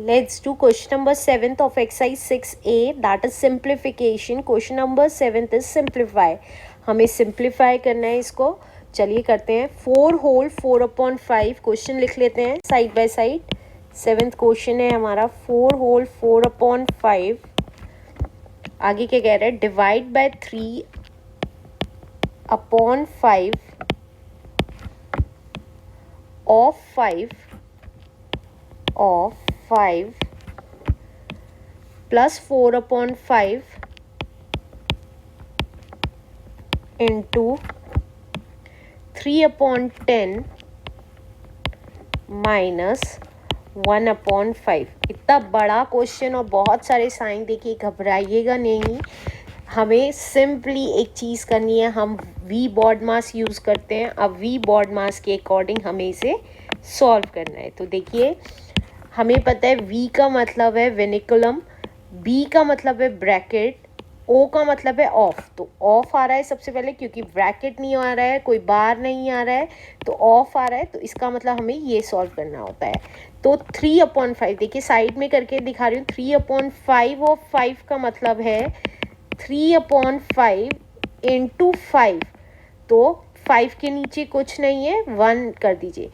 Let's do question number 7th of exercise 6A, that is simplification. Question number 7th is simplify. हमें simplify करना है इसको. चलिए करते हैं. 4 whole 4/5 क्वेश्चन लिख लेते हैं side by side. 7th question है हमारा 4 whole 4/5. आगे क्या कह रहा है? Divide by 3/5 of 5 plus 4/5 into 3/10 minus 1/5. इतना बड़ा क्वेश्चन और बहुत सारे साइन देखिए, घबराइएगा नहीं. हमें सिंपली एक चीज़ करनी है. हम वी बॉड मास यूज़ करते हैं. अब वी बॉड मास के अकॉर्डिंग हमें इसे सॉल्व करना है. तो देखिए, हमें पता है V का मतलब है विनिकुलम, B का मतलब है ब्रैकेट, O का मतलब है ऑफ. तो ऑफ आ रहा है सबसे पहले, क्योंकि ब्रैकेट नहीं आ रहा है, कोई बार नहीं आ रहा है, तो ऑफ आ रहा है. तो इसका मतलब हमें ये सॉल्व करना होता है. तो 3/5 देखिए, साइड में करके दिखा रही हूँ. 3/5 ऑफ 5 का मतलब है 3/5 इंटू 5. तो 5 के नीचे कुछ नहीं है, 1 कर दीजिए.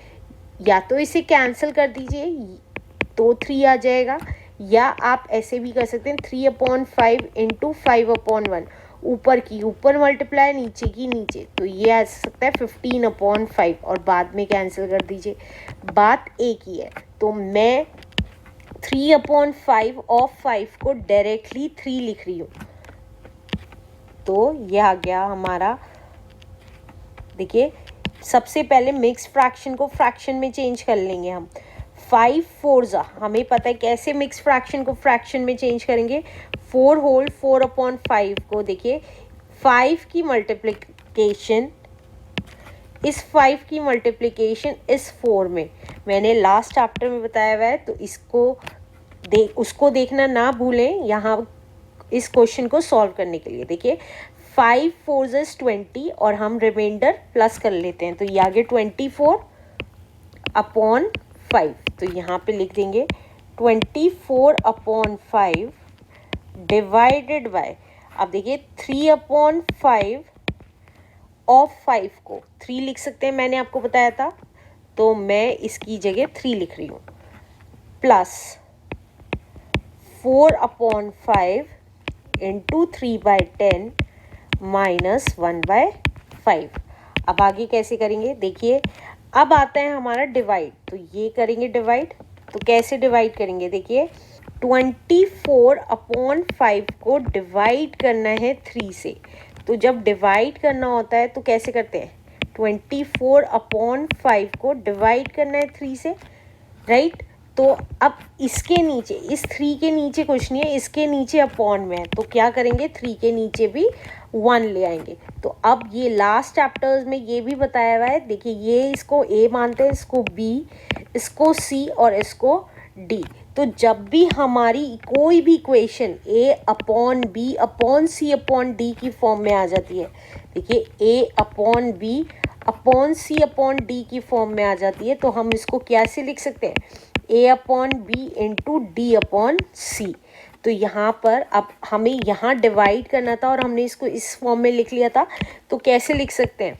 या तो इसे कैंसिल कर दीजिए तो 3 आ जाएगा, या आप ऐसे भी कर सकते हैं 3/5 इंटू 5/1. ऊपर की ऊपर मल्टीप्लाई, नीचे की नीचे. तो ये आ सकता है 15/5 और बाद में कैंसिल कर दीजिए. बात एक ही है. तो मैं 3/5 ऑफ 5 को डायरेक्टली 3 लिख रही हूँ. तो ये आ गया हमारा. देखिए, सबसे पहले मिक्स फ्रैक्शन को फ्रैक्शन में चेंज कर लेंगे हम. 5 4 हमें पता है कैसे मिक्स फ्रैक्शन को फ्रैक्शन में चेंज करेंगे. 4 होल 4/5 को देखिए, 5 की मल्टीप्लिकेशन इस 5 की मल्टीप्लिकेशन इस 4 में मैंने लास्ट चैप्टर में बताया हुआ है. तो उसको देखना ना भूलें यहाँ इस क्वेश्चन को सॉल्व करने के लिए. देखिए, 5 4 20 और हम रिमाइंडर प्लस कर लेते हैं. तो ये आगे 24/5. तो यहाँ पे लिख देंगे 24/5 डिवाइडेड बाय. अब देखिए 3/5 ऑफ 5 को 3 लिख सकते हैं, मैंने आपको बताया था. तो मैं इसकी जगह 3 लिख रही हूँ. Plus 4/5 into 3/10 minus 1/5. अब आगे कैसे करेंगे? देखिए, अब आता है हमारा डिवाइड. तो ये करेंगे डिवाइड. तो कैसे डिवाइड करेंगे? देखिए, 24/5 को डिवाइड करना है 3 से. तो जब डिवाइड करना होता है तो कैसे करते हैं? 24/5 को डिवाइड करना है 3 से, राइट. तो अब इसके नीचे, इस 3 के नीचे कुछ नहीं है, इसके नीचे अपॉन में है. तो क्या करेंगे? 3 के नीचे भी 1 ले आएंगे. तो अब ये लास्ट चैप्टर्स में ये भी बताया हुआ है. देखिए, ये इसको A मानते हैं, इसको B, इसको C और इसको D. तो जब भी हमारी कोई भी इक्वेशन A/B/C/D की फॉर्म में आ जाती है, देखिए A/B/C/D की फॉर्म में आ जाती है, तो हम इसको कैसे लिख सकते हैं? A/B into D/C. तो यहाँ पर अब हमें यहाँ डिवाइड करना था और हमने इसको इस फॉर्म में लिख लिया था. तो कैसे लिख सकते हैं?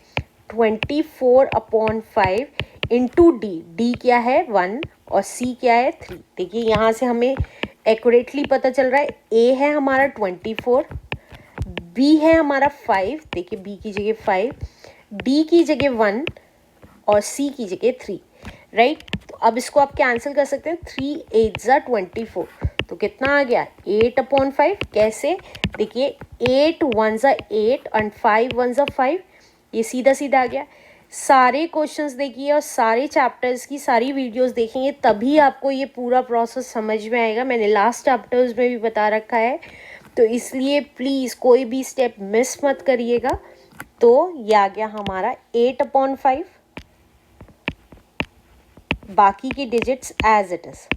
24/5 इंटू D क्या है? 1 और C क्या है? 3. देखिए, यहाँ से हमें एक्यूरेटली पता चल रहा है. A है हमारा 24, B है हमारा 5. देखिए, B की जगह 5, D की जगह 1 और C की जगह 3, राइट. तो अब इसको आप कैंसिल कर सकते हैं. 3 8 24. तो कितना आ गया? 8/5. कैसे? देखिए, 8 1 8 एंड 5 1 5. ये सीधा सीधा आ गया. सारे क्वेश्चंस देखिए और सारे चैप्टर्स की सारी वीडियोस देखेंगे, तभी आपको ये पूरा प्रोसेस समझ में आएगा. मैंने लास्ट चैप्टर्स में भी बता रखा है. तो इसलिए प्लीज़ कोई भी स्टेप मिस मत करिएगा. तो ये आ गया हमारा 8/5. बाकी की digits as it is,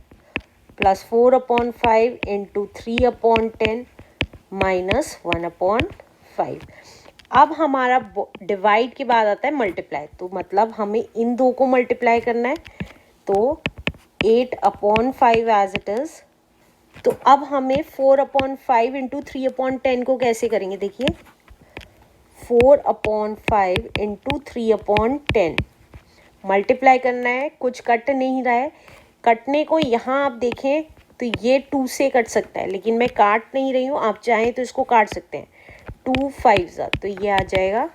plus 4/5 into 3/10 minus 1/5. अब हमारा डिवाइड के बाद आता है मल्टीप्लाई. तो मतलब हमें इन दो को मल्टीप्लाई करना है. तो 8/5 एज इट इज़। तो अब हमें 4/5 इंटू 3/10 को कैसे करेंगे, देखिए 4/5 इंटू 3/10 मल्टीप्लाई करना है, कुछ कट नहीं रहा है। कटने को यहाँ आप देखें तो ये 2 से कट सकता है, लेकिन मैं काट नहीं रही हूँ, आप चाहें तो इसको काट सकते हैं। 2 5 तो ये आ जाएगा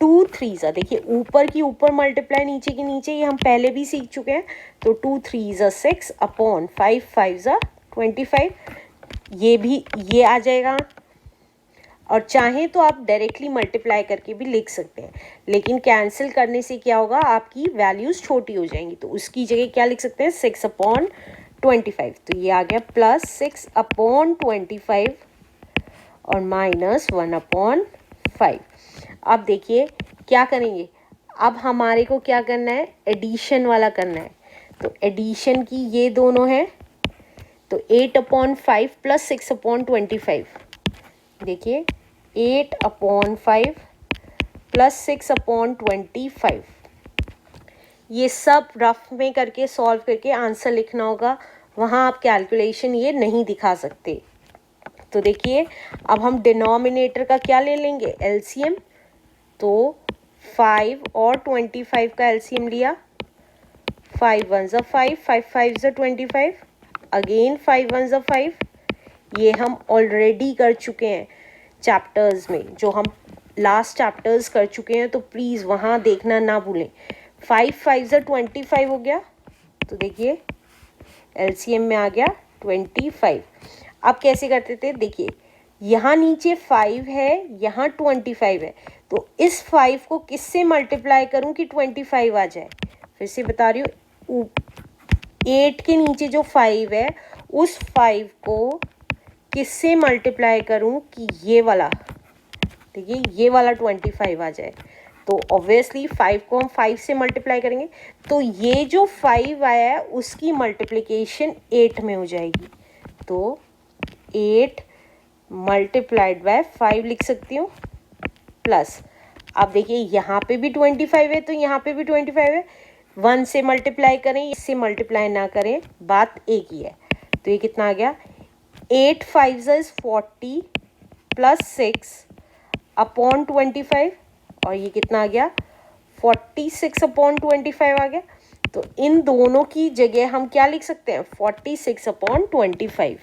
2 3 देखिए ऊपर की ऊपर मल्टीप्लाई, नीचे की नीचे, ये हम पहले भी सीख चुके हैं। तो 2 3 6/5 5 25, ये भी ये आ जाएगा। और चाहें तो आप डायरेक्टली मल्टीप्लाई करके भी लिख सकते हैं, लेकिन कैंसिल करने से क्या होगा, आपकी वैल्यूज़ छोटी हो जाएंगी। तो उसकी जगह क्या लिख सकते हैं, 6/25। तो ये आ गया प्लस 6/25 और माइनस 1/5। अब देखिए क्या करेंगे, अब हमारे को क्या करना है, एडिशन वाला करना है। तो एडिशन की ये दोनों है, तो 8/5 प्लस 6/25, देखिए 8/5 प्लस 6/25, ये सब रफ में करके सॉल्व करके आंसर लिखना होगा। वहाँ आप कैलकुलेशन ये नहीं दिखा सकते। तो देखिए अब हम डिनोमिनेटर का क्या ले लेंगे, एलसीएम। तो 5 और 25 का एलसीएम लिया, 5 1 5, 5 5 25, अगेन 5 1 5। ये हम ऑलरेडी कर चुके हैं चैप्टर्स में, जो हम लास्ट चैप्टर्स कर चुके हैं, तो प्लीज़ वहाँ देखना ना भूलें। 5 5 25 हो गया, तो देखिए एलसीएम में आ गया 25। अब कैसे करते थे, देखिए यहाँ नीचे 5 है, यहाँ 25 है, तो इस 5 को किससे मल्टीप्लाई करूँ कि 25 आ जाए। फिर से बता रही हूँ, 8 के नीचे जो 5 है, उस 5 को किससे मल्टीप्लाई करूं कि ये वाला, देखिए ये वाला 25 आ जाए। तो ऑब्वियसली 5 को हम 5 से मल्टीप्लाई करेंगे, तो ये जो 5 आया है उसकी मल्टीप्लिकेशन 8 में हो जाएगी। तो 8 मल्टीप्लाइड बाय 5 लिख सकती हूँ, प्लस अब देखिए यहाँ पे भी 25 है, तो यहाँ पे भी 25 है। 1 से मल्टीप्लाई करें, इससे मल्टीप्लाई ना करें, बात एक ही है। तो ये कितना आ गया, 8 5 is 40 प्लस 6/25, और ये कितना आ गया, 46/25 आ गया। तो इन दोनों की जगह हम क्या लिख सकते हैं, 46/25।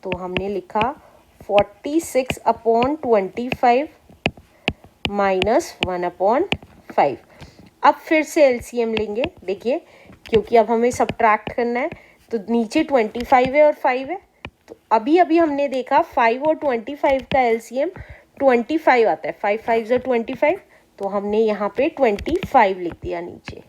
तो हमने लिखा 46/25 माइनस 1/5। अब फिर से एलसीएम लेंगे, देखिए क्योंकि अब हमें सब्ट्रैक्ट करना है, तो नीचे 25 है और 5 है। तो अभी अभी हमने देखा 5 और 25 का एलसीएम 25 आता है, 5 5 25, तो हमने यहाँ पे 25 लिख दिया नीचे।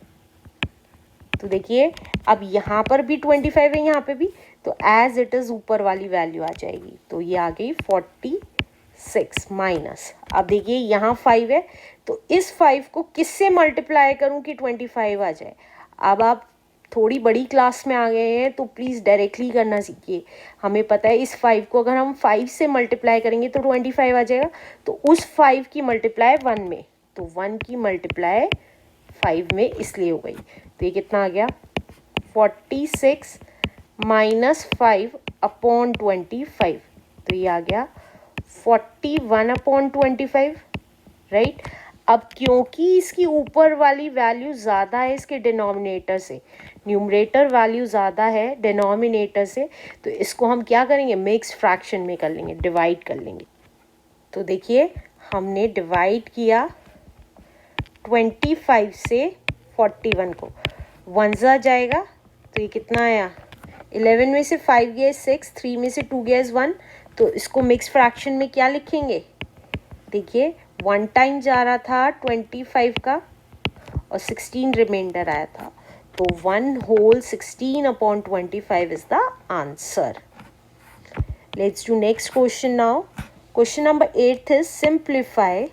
तो देखिए अब यहाँ पर भी 25 है, यहाँ पे भी, तो एज इट इज़ ऊपर वाली वैल्यू आ जाएगी। तो ये आ गई 46 माइनस, अब देखिए यहाँ 5 है, तो इस 5 को किससे मल्टीप्लाई करूँ कि 25 आ जाए। अब आप थोड़ी बड़ी क्लास में आ गए हैं, तो प्लीज़ डायरेक्टली करना सीखिए। हमें पता है इस 5 को अगर हम 5 से मल्टीप्लाई करेंगे तो 25 आ जाएगा, तो उस 5 की मल्टीप्लाई 1 में, तो 1 की मल्टीप्लाई 5 में इसलिए हो गई। तो ये कितना आ गया, 46 माइनस 5/25, तो ये आ गया 41/25, राइट। अब क्योंकि इसकी ऊपर वाली वैल्यू ज़्यादा है इसके डिनोमिनेटर से, न्यूमरेटर वैल्यू ज़्यादा है डिनोमिनेटर से, तो इसको हम क्या करेंगे, मिक्स फ्रैक्शन में कर लेंगे, डिवाइड कर लेंगे। तो देखिए हमने डिवाइड किया 25 से 41 को, 1 जा जाएगा, तो ये कितना आया, 11 में से 5 गया 6, 3 में से 2 गया 1, तो इसको मिक्स फ्रैक्शन में क्या लिखेंगे, देखिए 1 टाइम जा रहा था 25 का और 16 रिमाइंडर आया था, तो 1 whole 16/25 is the answer. Let's do next question now. Question number 8 is simplify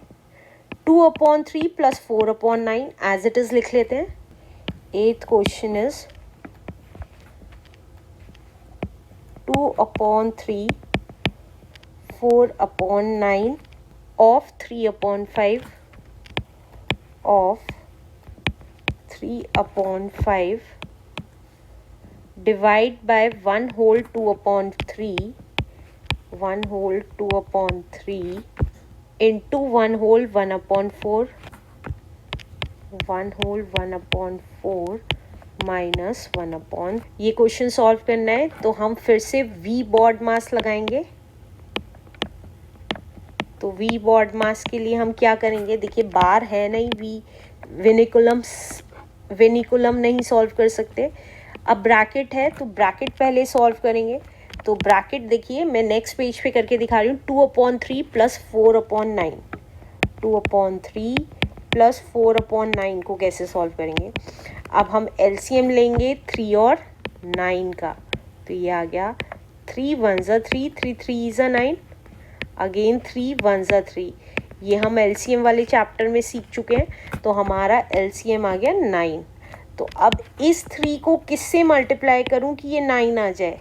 2/3 plus 4/9 as it is लिख लेते हैं. 8th question is 2/3 4/9 of 3/5 of 3/5 divide by 1/2/3, 1/2/3 into 1/1/4, 1/1/4 minus 1/। ये क्वेश्चन सॉल्व करना है तो हम फिर से वी बॉड मास लगाएंगे। तो वी बॉड मास के लिए हम क्या करेंगे, देखिए बार है नहीं, वी विनिकुलम नहीं सॉल्व कर सकते। अब ब्रैकेट है तो ब्रैकेट पहले सॉल्व करेंगे। तो ब्रैकेट देखिए मैं नेक्स्ट पेज पे करके दिखा रही हूँ। 2/3 प्लस 4/9, 2/3 प्लस 4/9 को कैसे सॉल्व करेंगे। अब हम एलसीएम लेंगे 3 और 9 का। तो ये आ गया 3 1 ज़ा 3, 3 3 ज़ा 9, अगेन 3 1 ज़ा 3। ये हम एलसीएम वाले चैप्टर में सीख चुके हैं। तो हमारा एलसीएम आ गया 9। तो अब इस 3 को किससे मल्टीप्लाई करूं कि ये 9 आ जाए।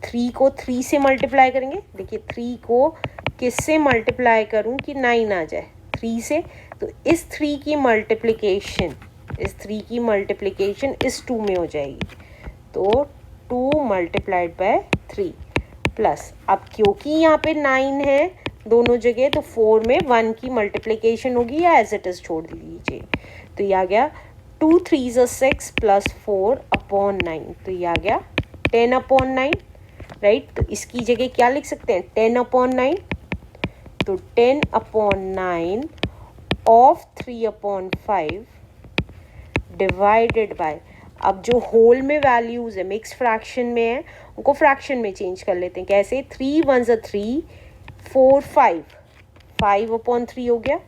3 को 3 से मल्टीप्लाई करेंगे। देखिए 3 को किससे मल्टीप्लाई करूं कि 9 आ जाए, 3 से। तो इस 3 की मल्टीप्लिकेशन, इस 3 की मल्टीप्लिकेशन इस 2 में हो जाएगी। तो 2 मल्टीप्लाइड बाय 3 प्लस, अब क्योंकि यहाँ पे 9 है दोनों जगह तो 4 में 1 की मल्टीप्लिकेशन होगी या एज इट इज़ छोड़ दीजिए। तो ये आ गया 2 3 ज़ा 6 प्लस 4/9। तो ये आ गया 10/9, राइट। तो इसकी जगह क्या लिख सकते हैं, 10/9। तो 10/9 ऑफ 3/5 डिवाइडेड बाय, अब जो होल में वैल्यूज़ है मिक्स फ्रैक्शन में है उनको फ्रैक्शन में चेंज कर लेते हैं। कैसे, 3 1 ज़ा 3, 4 5, 5/3 हो गया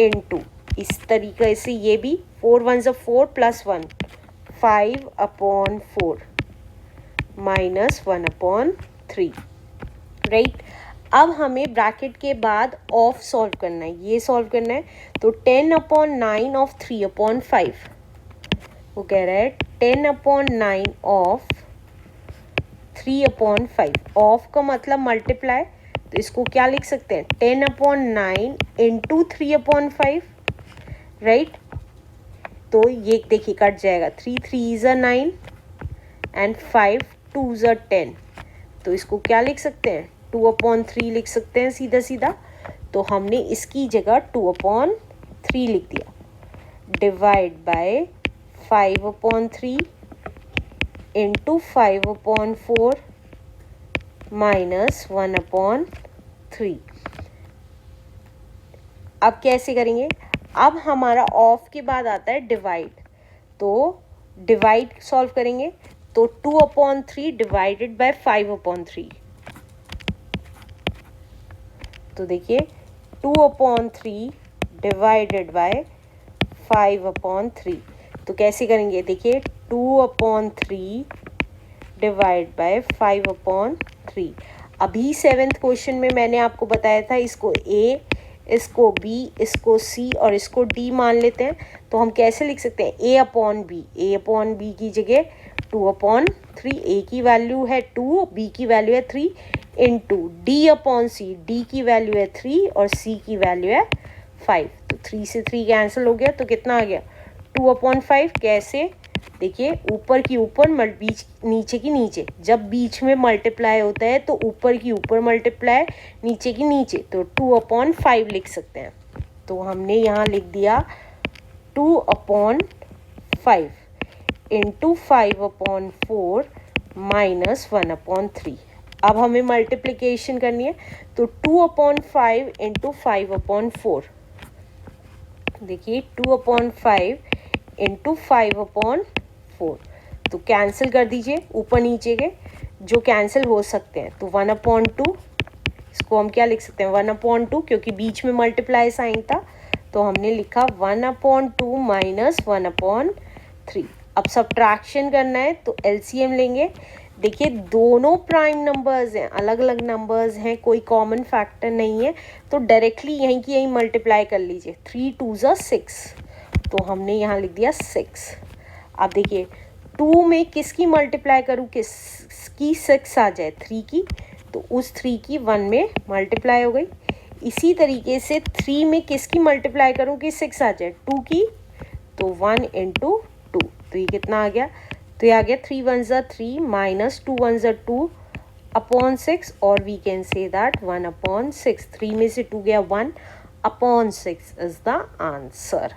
इनटू, इस तरीके से ये भी 4 1 ज़ा 4 प्लस 1, 5/4 माइनस 1/3, राइट। अब हमें ब्रैकेट के बाद ऑफ सॉल्व करना है, ये सॉल्व करना है। तो 10/9 ऑफ 3/5, वो कह रहा है 10/9 ऑफ 3/5। ऑफ का मतलब मल्टीप्लाई, तो इसको क्या लिख सकते हैं, 10/9 इंटू 3/5, राइट। तो ये देखिए कट जाएगा, 3 3 ज़ा 9 एंड 5 2 ज़ा 10। तो इसको क्या लिख सकते हैं, 2/3 लिख सकते हैं सीधा सीधा। तो हमने इसकी जगह 2/3 लिख दिया, डिवाइड बाय 5/3 इंटू 5/4 माइनस 1/3। अब कैसे करेंगे, अब हमारा ऑफ के बाद आता है डिवाइड। तो डिवाइड सॉल्व करेंगे तो 2/3 डिवाइडेड बाय 5/3। तो देखिए 2/3 डिवाइडेड बाय 5/3। तो कैसे करेंगे, देखिए 2/3 डिवाइड बाय 5/3। अभी 7th क्वेश्चन में मैंने आपको बताया था इसको ए, इसको बी, इसको सी और इसको डी मान लेते हैं। तो हम कैसे लिख सकते हैं, a/b, a/b की जगह 2/3, a की वैल्यू है 2, b की वैल्यू है 3, इंटू d/c, d की वैल्यू है 3 और c की वैल्यू है 5। तो 3 से 3 कैंसिल हो गया, तो कितना आ गया 2/5। कैसे, देखिए ऊपर की ऊपर बीच नीचे की नीचे, जब बीच में मल्टीप्लाई होता है तो ऊपर की ऊपर मल्टीप्लाई, नीचे की नीचे, तो 2/5 लिख सकते हैं। तो हमने यहाँ लिख दिया 2/5 इंटू 5/4 माइनस 1/3। अब हमें मल्टीप्लिकेशन करनी है। तो 2/5 इंटू 5/4, देखिए 2/5 इंटू 5/4, तो कैंसिल कर दीजिए ऊपर नीचे के जो कैंसिल हो सकते हैं। तो 1/2, इसको हम क्या लिख सकते हैं 1/2, क्योंकि बीच में मल्टीप्लाई साइन था तो हमने लिखा 1/2 माइनस 1/3। अब सब्ट्रैक्शन करना है तो एलसीएम लेंगे। देखिए दोनों प्राइम नंबर्स हैं, अलग अलग नंबर्स हैं, कोई कॉमन फैक्टर नहीं है, तो डायरेक्टली यहीं की यहीं मल्टीप्लाई कर लीजिए। 3 2 ज़ा 6, तो हमने यहाँ लिख दिया 6। अब देखिए 2 में किसकी मल्टीप्लाई करूँ, किसकी 6 आ जाए, 3 की, तो उस 3 की 1 में मल्टीप्लाई हो गई। इसी तरीके से 3 में किसकी मल्टीप्लाई करूँ कि 6 आ जाए, 2 की, तो 1 इंटू 2, तो ये कितना आ गया, तो ये आ गया 3 1 ज़ा 3 माइनस 2 1 ज़ा 2 अपॉन 6, और we can say that 1 upon 6. 3 में से 2 गया 1 अपॉन 6 इज द आंसर.